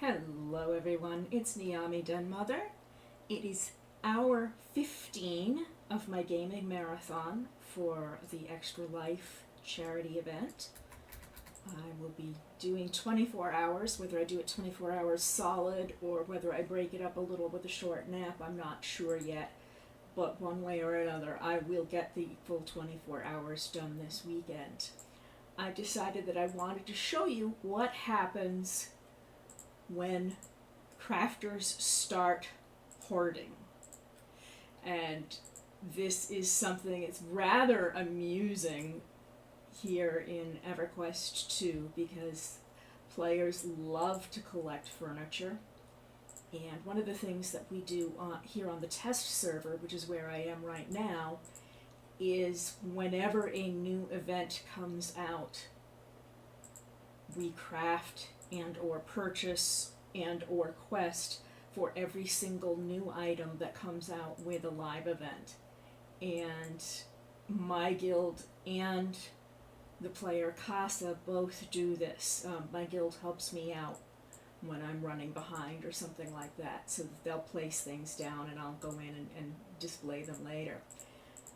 Hello everyone, it's Niami Denmother. It is hour 15 of my gaming marathon for the Extra Life charity event. I will be doing 24 hours, whether I do it 24 hours solid or whether I break it up a little with a short nap, I'm not sure yet. But one way or another, I will get the full 24 hours done this weekend. I decided that I wanted to show you what happens when crafters start hoarding. And this is something that's rather amusing here in EverQuest 2 because players love to collect furniture. And one of the things that we do here on the test server, which is where I am right now, is whenever a new event comes out, we craft and or purchase and or quest for every single new item that comes out with a live event. And my guild and the player Casa both do this. My guild helps me out when I'm running behind or something like that, so that they'll place things down and I'll go in and display them later.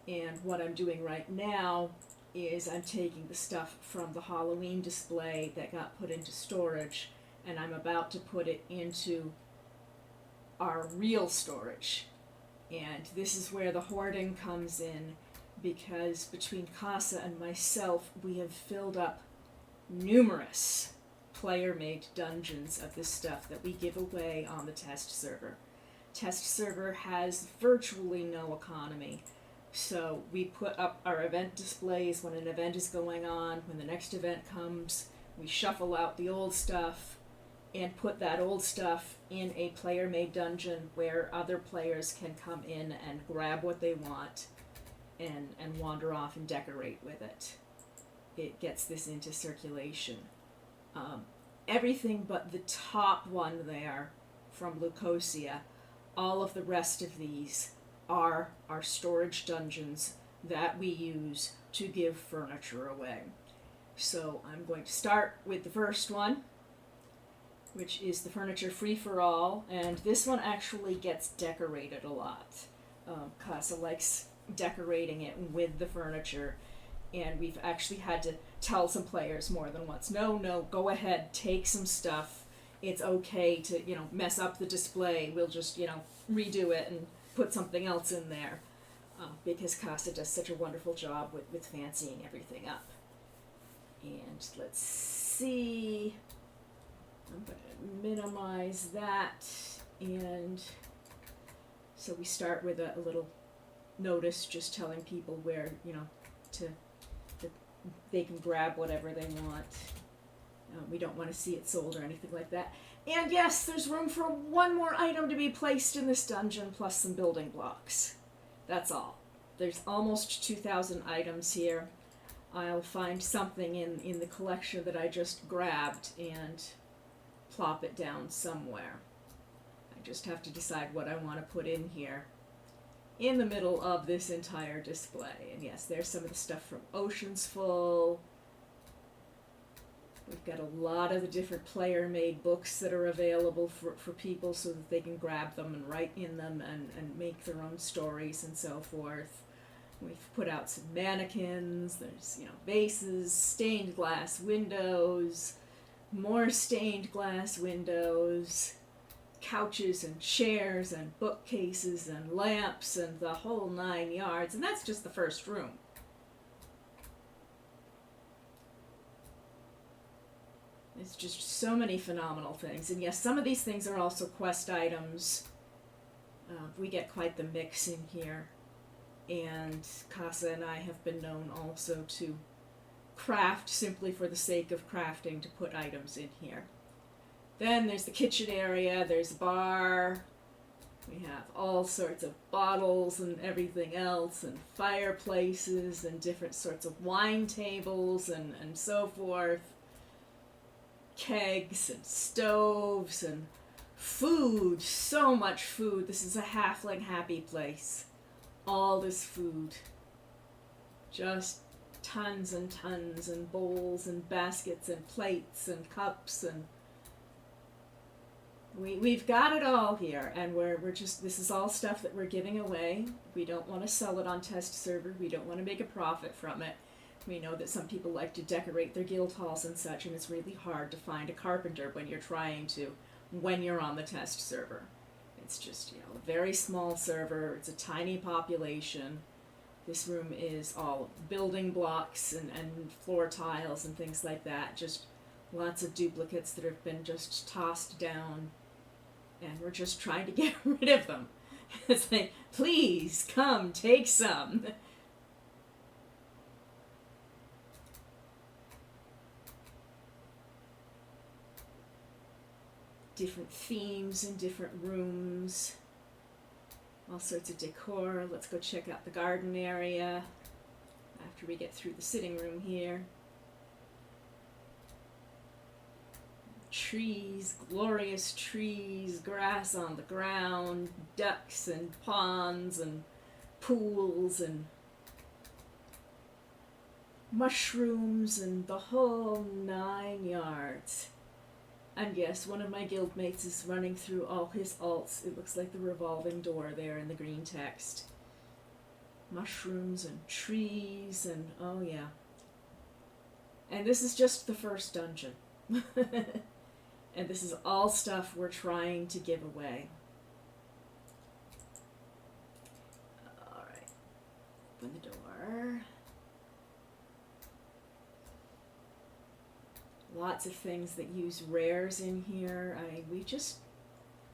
And what I'm doing right now is I'm taking the stuff from the Halloween display that got put into storage, and I'm about to put it into our real storage. And this is where the hoarding comes in, because between Casa and myself, we have filled up numerous player-made dungeons of this stuff that we give away on the test server. Test server has virtually no economy. So we put up our event displays when an event is going on. When the next event comes, we shuffle out the old stuff and put that old stuff in a player-made dungeon where other players can come in and grab what they want and wander off and decorate with it. It gets this into circulation. Everything but the top one there from Lucosia, all of the rest of these are our storage dungeons that we use to give furniture away. So I'm going to start with the first one, which is the furniture free-for-all, and this one actually gets decorated a lot. Casa likes decorating it with the furniture, and we've actually had to tell some players more than once, no, go ahead, take some stuff. It's okay to, mess up the display. We'll just, redo it and put something else in there, because Casa does such a wonderful job with fancying everything up. And let's see, I'm going to minimize that, and so we start with a little notice just telling people where, that they can grab whatever they want. We don't want to see it sold or anything like that. And yes, there's room for one more item to be placed in this dungeon, plus some building blocks. That's all. There's almost 2,000 items here. I'll find something in the collection that I just grabbed and plop it down somewhere. I just have to decide what I want to put in here in the middle of this entire display. And yes, there's some of the stuff from Oceans Full. We've got a lot of the different player-made books that are available for people so that they can grab them and write in them and make their own stories and so forth. We've put out some mannequins, there's, vases, stained glass windows, more stained glass windows, couches and chairs and bookcases and lamps and the whole 9 yards, and that's just the first room. It's just so many phenomenal things. And yes, some of these things are also quest items. We get quite the mix in here. And Casa and I have been known also to craft simply for the sake of crafting, to put items in here. Then there's the kitchen area, there's a bar. We have all sorts of bottles and everything else, and fireplaces and different sorts of wine tables and so forth. Kegs and stoves and food, so much food. This is a halfling happy place. All this food. Just tons and tons, and bowls and baskets and plates and cups and We've got it all here, and we're just, this is all stuff that we're giving away. We don't want to sell it on test server. We don't want to make a profit from it. We know that some people like to decorate their guild halls and such, and it's really hard to find a carpenter when you're trying to, when you're on the test server. It's just, you know, a very small server. It's a tiny population. This room is all building blocks and floor tiles and things like that. Just lots of duplicates that have been just tossed down, and we're just trying to get rid of them. It's like, please come take some. Different themes in different rooms. All sorts of decor. Let's go check out the garden area after we get through the sitting room here. Trees, glorious trees, grass on the ground, ducks and ponds and pools and mushrooms and the whole 9 yards. And yes, one of my guildmates is running through all his alts. It looks like the revolving door there in the green text. Mushrooms and trees and oh yeah. And this is just the first dungeon. And this is all stuff we're trying to give away. Alright. Open the door. Lots of things that use rares in here.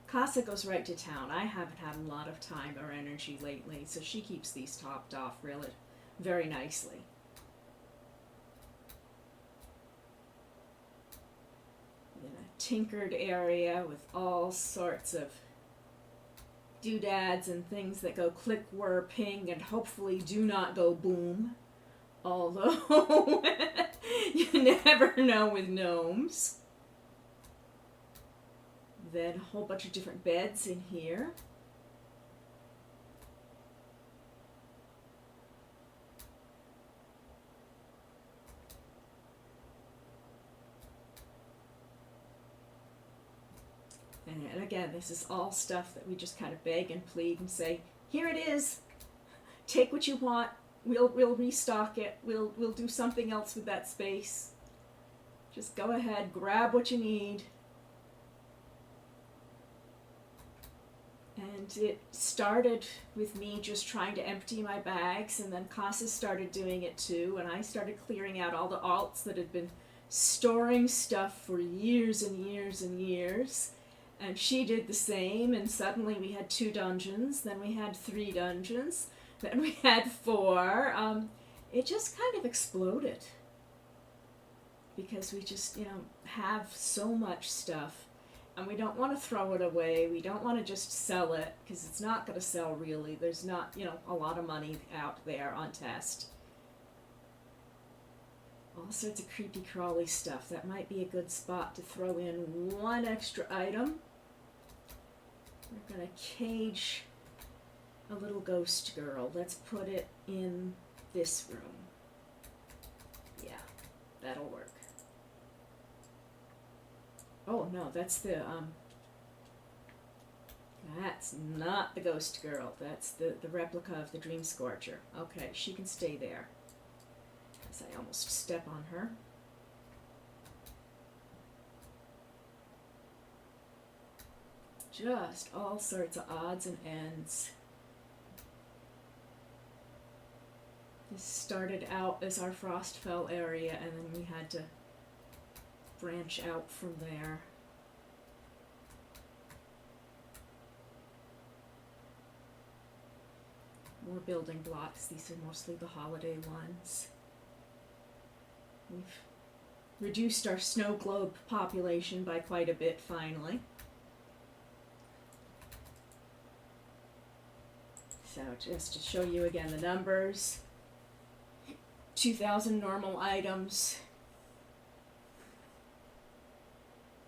Casa goes right to town. I haven't had a lot of time or energy lately, so she keeps these topped off really very nicely. In a tinkered area with all sorts of doodads and things that go click, whir, ping, and hopefully do not go boom. Although you never know with gnomes. Then a whole bunch of different beds in here. And again, this is all stuff that we just kind of beg and plead and say, here it is. Take what you want. We'll restock it. We'll do something else with that space. Just go ahead, grab what you need. And it started with me just trying to empty my bags, and then Casa started doing it too, and I started clearing out all the alts that had been storing stuff for years and years and years. And she did the same, and suddenly we had 2 dungeons, then we had 3 dungeons, then we had 4. It just kind of exploded. Because we just, have so much stuff. And we don't want to throw it away. We don't want to just sell it, because it's not going to sell really. There's not, a lot of money out there on test. All sorts of creepy crawly stuff. That might be a good spot to throw in 1 extra item. We're going to cage a little ghost girl. Let's put it in this room. Yeah, that'll work. Oh no, that's not the ghost girl. That's the replica of the Dream Scorcher. Okay, she can stay there. As I almost step on her. Just all sorts of odds and ends. This started out as our Frostfell area, and then we had to branch out from there. More building blocks. These are mostly the holiday ones. We've reduced our snow globe population by quite a bit finally. So just to show you again the numbers. 2,000 normal items.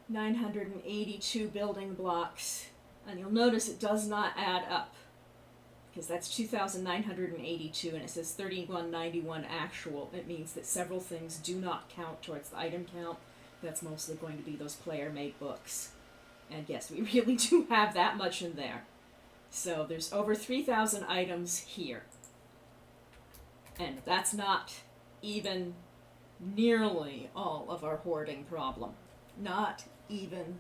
982 building blocks. And you'll notice it does not add up, because that's 2,982 and it says 3191 actual. It means that several things do not count towards the item count. That's mostly going to be those player-made books. And yes, we really do have that much in there. So there's over 3,000 items here. And that's not even nearly all of our hoarding problem. Not even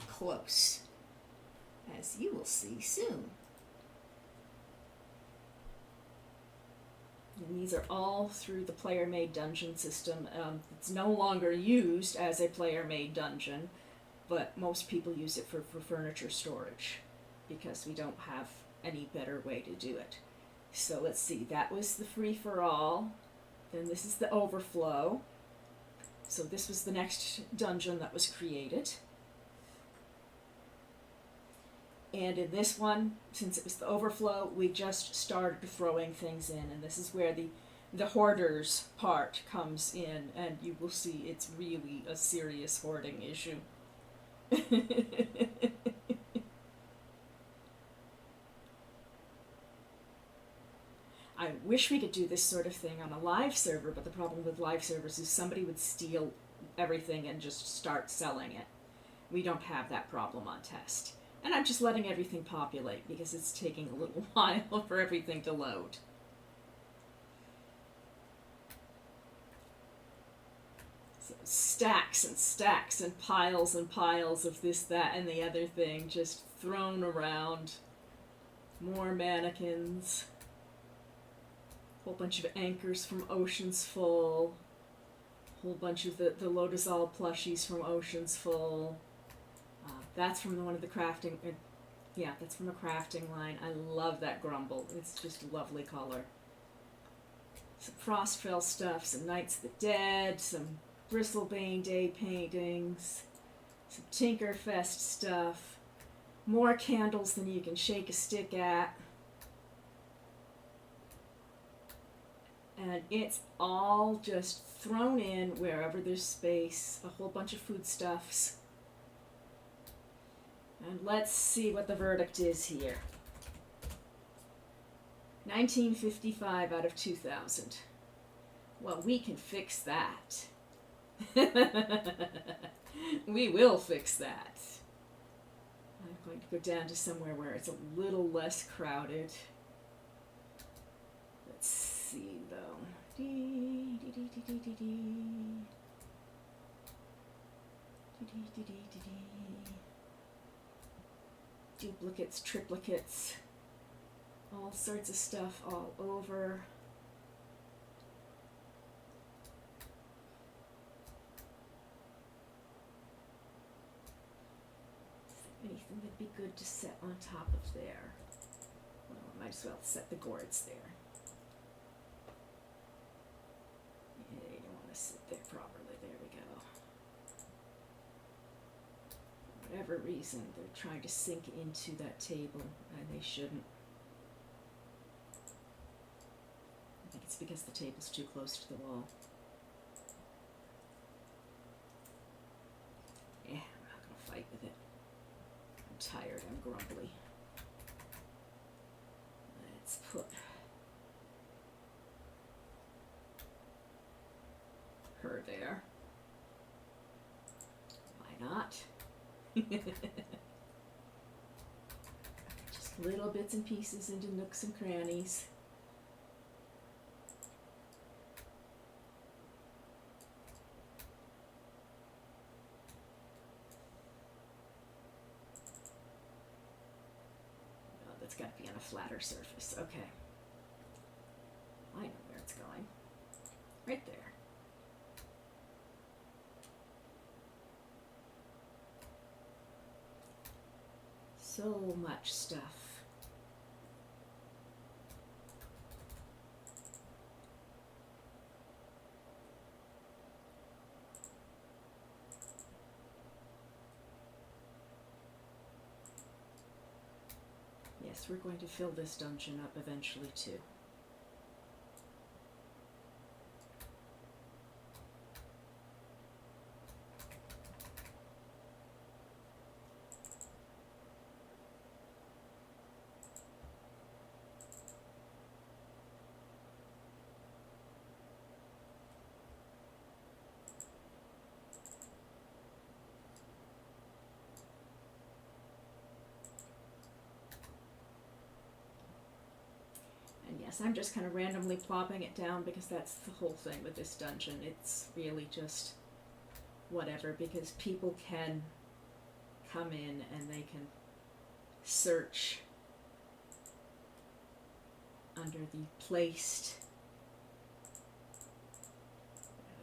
close. As you will see soon. And these are all through the player-made dungeon system. It's no longer used as a player-made dungeon, but most people use it for furniture storage because we don't have any better way to do it. So let's see, that was the free-for-all. Then this is the overflow. So this was the next dungeon that was created. And in this one, since it was the overflow, we just started throwing things in. And this is where the hoarders part comes in. And you will see it's really a serious hoarding issue. I wish we could do this sort of thing on a live server, but the problem with live servers is somebody would steal everything and just start selling it. We don't have that problem on test. And I'm just letting everything populate because it's taking a little while for everything to load. So stacks and stacks and piles of this, that, and the other thing just thrown around. More mannequins. Whole bunch of anchors from Ocean's Full. Whole bunch of the Lotusol plushies from Ocean's Full. That's from one of the crafting, yeah, that's from a crafting line. I love that grumble. It's just a lovely color. Some Frostfell stuff, some Knights of the Dead, some Bristlebane Day paintings, some Tinkerfest stuff, more candles than you can shake a stick at. And it's all just thrown in wherever there's space, a whole bunch of foodstuffs. And let's see what the verdict is here. 1955 out of 2,000. Well, we can fix that. We will fix that. I'm going to go down to somewhere where it's a little less crowded. Let's see, though. Duplicates, triplicates, all sorts of stuff all over. Is there anything that'd be good to set on top of there? Well, I might as well set the gourds there. Yeah, you don't want to sit there properly. There we go. For whatever reason, they're trying to sink into that table, and they shouldn't. I think it's because the table's too close to the wall. I'm not going to fight with it. I'm tired, I'm grumbly. Let's put her there. Why not? Just little bits and pieces into nooks and crannies. Oh, that's got to be on a flatter surface. Okay. I know where it's going. Right there. So much stuff. Yes, we're going to fill this dungeon up eventually too. So I'm just kind of randomly plopping it down because that's the whole thing with this dungeon. It's really just whatever, because people can come in and they can search under the placed.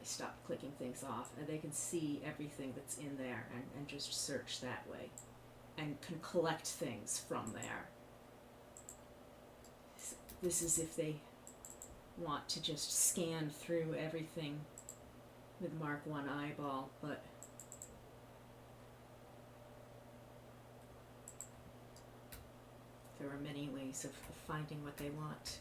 I stopped clicking things off, and they can see everything that's in there and just search that way and can collect things from there. So this is if they want to just scan through everything with Mark 1 eyeball, but there are many ways of finding what they want.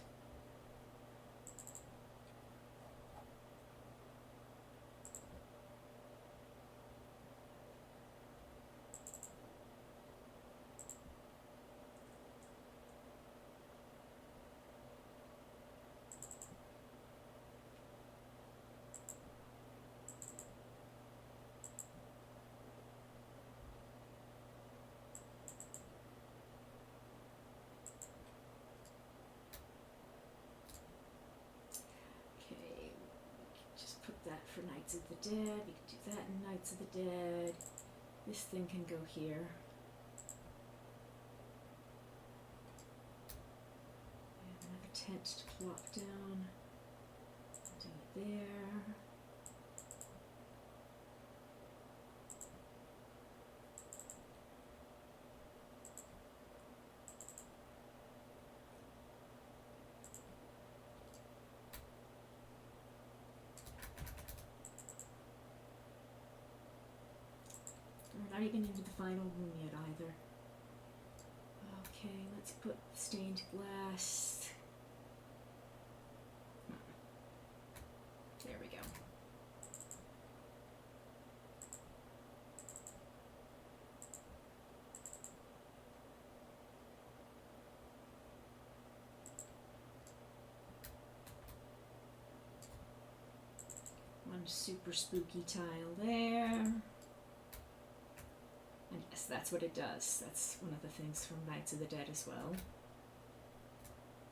That for Knights of the Dead. We can do that in Knights of the Dead. This thing can go here. I have another tent to plop down. Do it there. We're not even into the final room yet either. Okay, let's put stained glass. There we go. One super spooky tile there. And yes, that's what it does. That's one of the things from Knights of the Dead as well.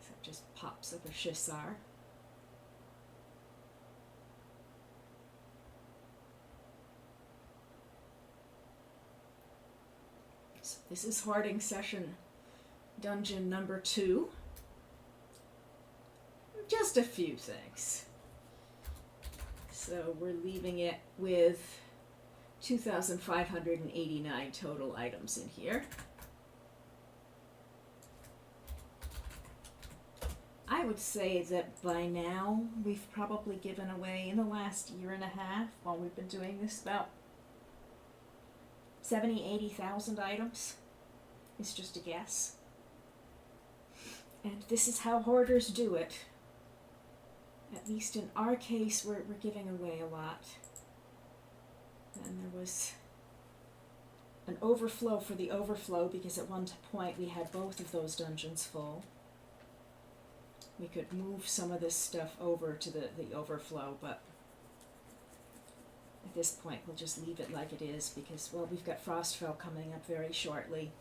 So it just pops up a Shissar. So this is Hoarding Session Dungeon number 2. Just a few things. So we're leaving it with 2,589 total items in here. I would say that by now we've probably given away, in the last year and a half while we've been doing this, about 80,000 items. It's just a guess. And this is how hoarders do it. At least in our case, we're giving away a lot. And there was an overflow for the overflow, because at one point we had both of those dungeons full. We could move some of this stuff over to the overflow, but at this point we'll just leave it like it is, because, well, we've got Frostfell coming up very shortly,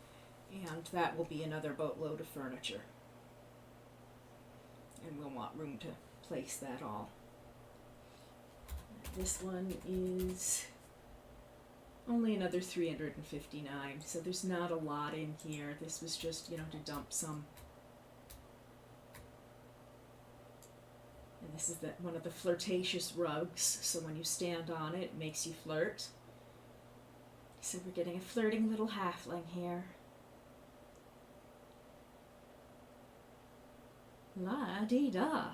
and that will be another boatload of furniture. And we'll want room to place that all. This one is only another 359, so there's not a lot in here. This was just, to dump some. And this is one of the flirtatious rugs, so when you stand on it, it makes you flirt. So we're getting a flirting little halfling here. La-dee-da.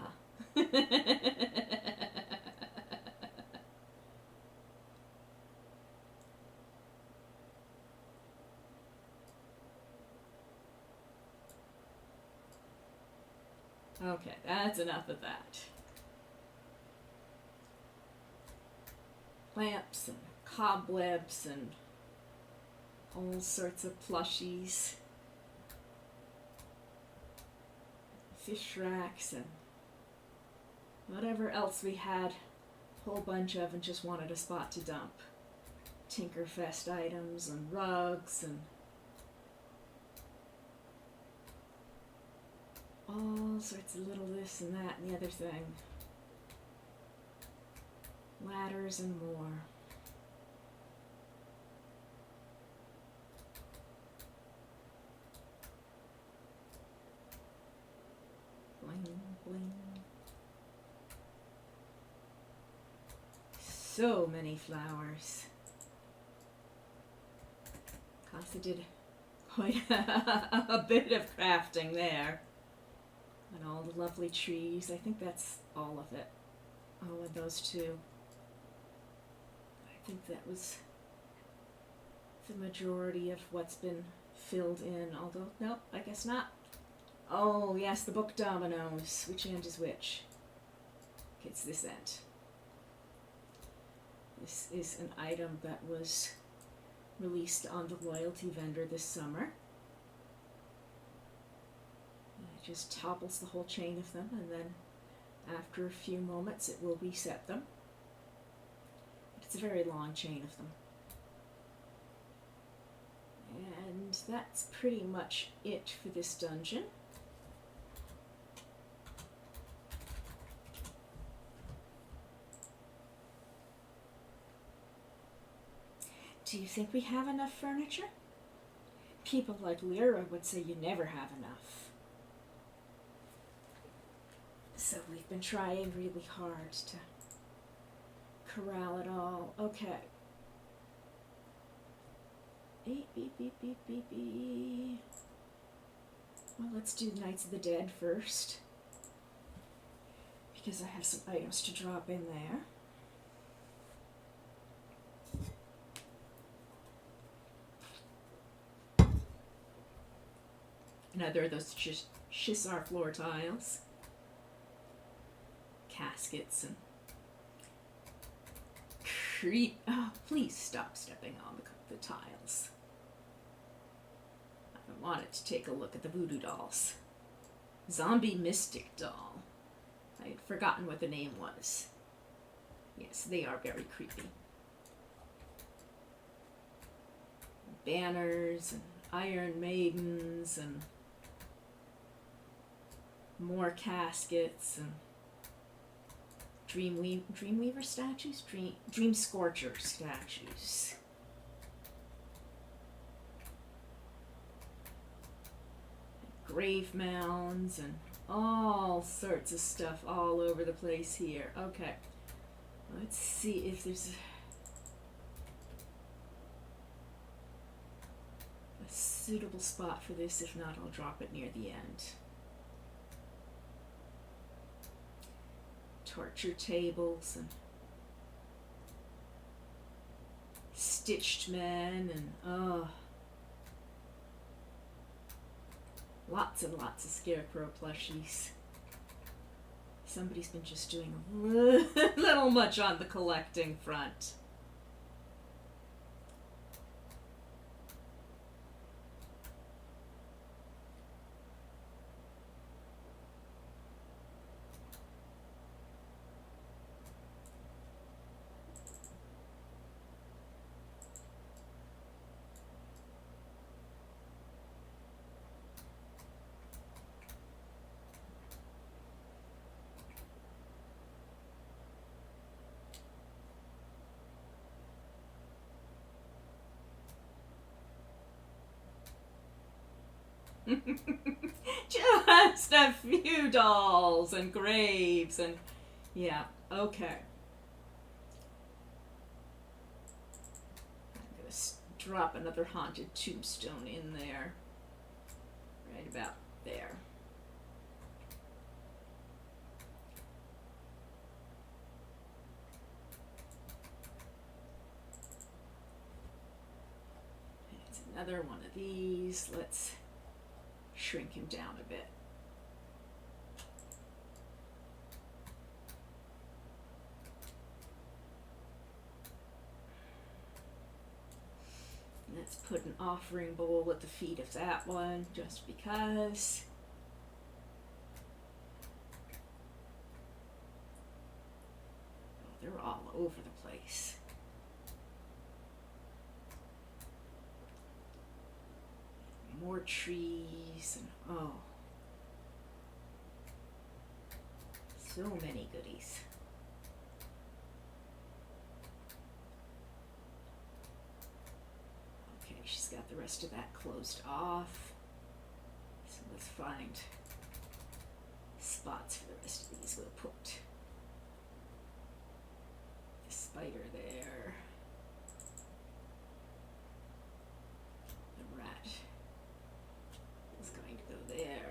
Okay, that's enough of that. Lamps and cobwebs and all sorts of plushies. Fish racks and whatever else we had a whole bunch of and just wanted a spot to dump. Tinkerfest items and rugs and all sorts of little this and that and the other thing. Ladders and more. Bling, bling. So many flowers. Casa did quite a bit of crafting there. And all the lovely trees. I think that's all of it. All of those two. I think that was the majority of what's been filled in, although, nope, I guess not. Oh, yes, the book dominoes. Which end is which? It's this end. This is an item that was released on the loyalty vendor this summer. And it just topples the whole chain of them, and then after a few moments it will reset them. It's a very long chain of them. And that's pretty much it for this dungeon. Do you think we have enough furniture? People like Lyra would say you never have enough. So we've been trying really hard to corral it all. Okay. Beep, beep, beep, beep, beep, beep. Well, let's do Knights of the Dead first, because I have some items to drop in there. Now there are those Shissar floor tiles, caskets, and creep. Oh, please stop stepping on the tiles. I wanted to take a look at the voodoo dolls. Zombie Mystic doll. I had forgotten what the name was. Yes, they are very creepy. Banners and Iron Maidens and more caskets and Dreamweaver statues? Dream Scorcher statues. Grave mounds and all sorts of stuff all over the place here. Okay, let's see if there's a suitable spot for this. If not, I'll drop it near the end. Torture tables and stitched men and lots and lots of Scarecrow plushies. Somebody's been just doing a little much on the collecting front. Just a few dolls and graves and yeah, okay. I'm gonna drop another haunted tombstone in there. Right about there. It's another one of these. Let's shrink him down a bit. Let's put an offering bowl at the feet of that one, just because. Oh, they're all over the place. More trees and oh. So many goodies. Okay, she's got the rest of that closed off. So let's find spots for the rest of these. We'll put the spider there. The rat is going to go there.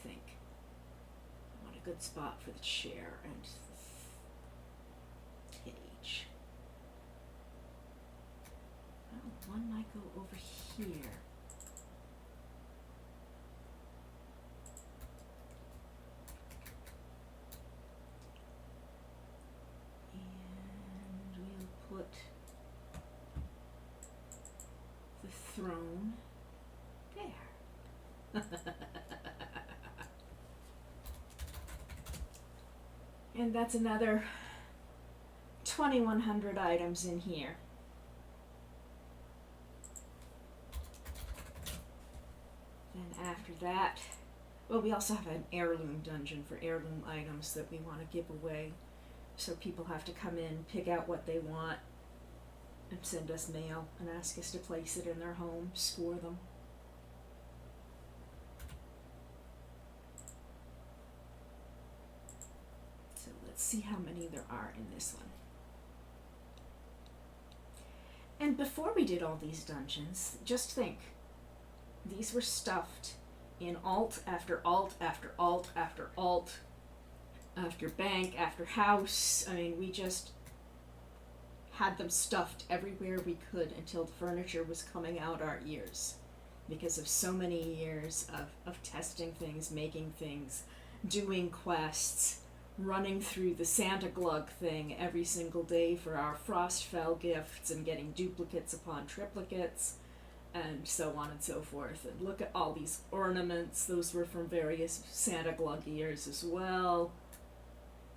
Think. I want a good spot for the chair and the cage. Oh, one might go over here. And we'll put the throne there. And that's another 2,100 items in here. Then after that, well, we also have an heirloom dungeon for heirloom items that we want to give away. So people have to come in, pick out what they want, and send us mail and ask us to place it in their home, score them. Let's see how many there are in this one. And before we did all these dungeons, just think, these were stuffed in alt after alt after alt after alt, after bank, after house. I mean, we just had them stuffed everywhere we could until the furniture was coming out our ears, because of so many years of testing things, making things, doing quests, running through the Santa Glug thing every single day for our Frostfell gifts and getting duplicates upon triplicates and so on and so forth. And look at all these ornaments. Those were from various Santa Glug years as well.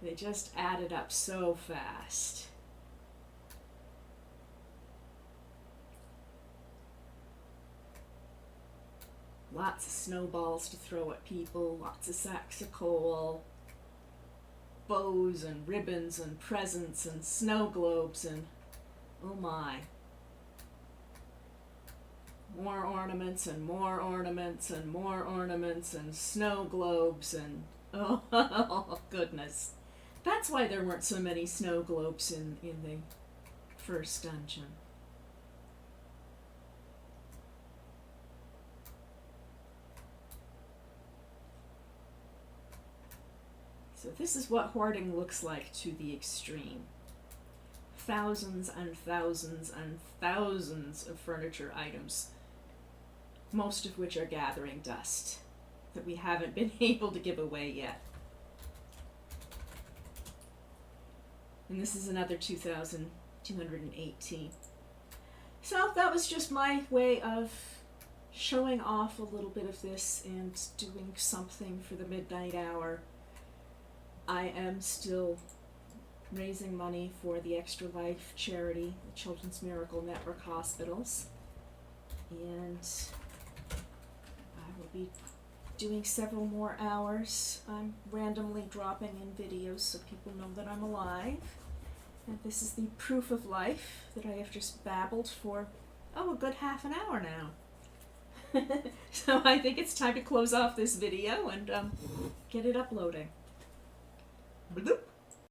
They just added up so fast. Lots of snowballs to throw at people, lots of sacks of coal, bows and ribbons and presents and snow globes and oh my. More ornaments and more ornaments and more ornaments and snow globes and oh goodness. That's why there weren't so many snow globes in the first dungeon. So this is what hoarding looks like to the extreme. Thousands and thousands and thousands of furniture items, most of which are gathering dust that we haven't been able to give away yet. And this is another 2,218. So that was just my way of showing off a little bit of this and doing something for the midnight hour. I am still raising money for the Extra Life charity, the Children's Miracle Network Hospitals, and I will be doing several more hours. I'm randomly dropping in videos so people know that I'm alive, and this is the proof of life that I have just babbled for, a good half an hour now. So I think it's time to close off this video and get it uploading. Bloop.